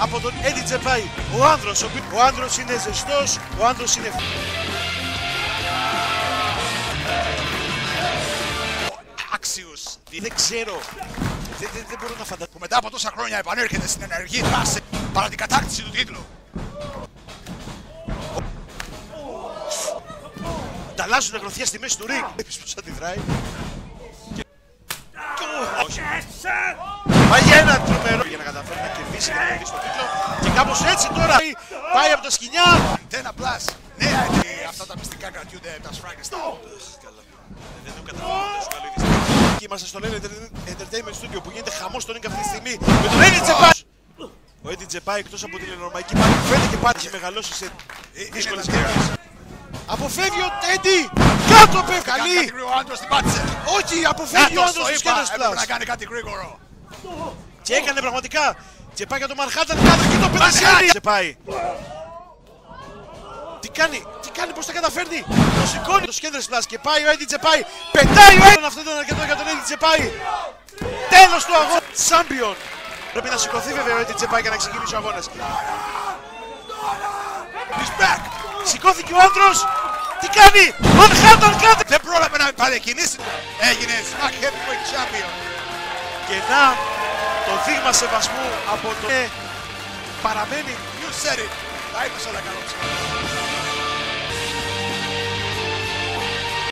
από τον Eddie Dzebay. Ο άνδρος είναι ζεστός, ο άνδρος είναι άξιος. δεν ξέρω. Δεν μπορώ να φανταστώ. Που μετά από τόσα χρόνια επανέρχεται στην ενεργή δράση παρά την κατάκτηση του τίτλου. Ανταλλάσσουν γροθιά στη μέση του ring. Βλέπεις πως αντιδράει. Όχι. Πάει για ένα τρομερό για να καταφέρει να κερδίσει και να κερδίσει το τίτλο. Και κάπως έτσι τώρα πάει από τα σκοινιά. Antenna Plus. Νέα είναι αυτά τα μυστικά κρατιούνται από τα Frankenstein. Δεν το καταλαβαίνω. Και είμαστε στο Lane Entertainment Studio που γίνεται χαμός στο ring αυτή τη στιγμή με τον Eddie Dzebay. Ο Eddie Dzebay εκτός από την ελληνομαϊκή μάχη φαίνεται και πάλι έχει μεγαλώσει σε δύσκολες στιγμές. Αποφεύγει ο Eddie! Κάτω πέφτει! Καλή! Ο άντρος την πάτησε. Όχι! Αποφεύγει ο άντρος του Σκένος Έπρεπε να Plus! κάνει κάτι γρήγορο. Και έκανε πραγματικά! Και πάει για τον Manhattan κάτω και το πετασιάνει! Και πάει! Τι κάνει, πώς τα καταφέρνει! Το σηκώνει το Σκένος Plus και πάει ο Eddie Dzebay! Πετάει ο Eddie! Αυτό ήταν αρκετό για τον Eddie Dzebay! Τέλος του αγώνα! Champion! Πρέπει να σηκωθεί βέβαια ο Eddie Dzebay για να ξεκινήσει ο αγώνας. He's back. Σηκώθηκε ο άνδρος! Τι κάνει! Manhattan κάτω! Δεν πρόλαβε να παρεκκινήσει. Έγινε Smack Heavyweight Champion. Και να το δείγμα σεβασμού από το παραμένει. You said it. Τα είπες όλα καλά.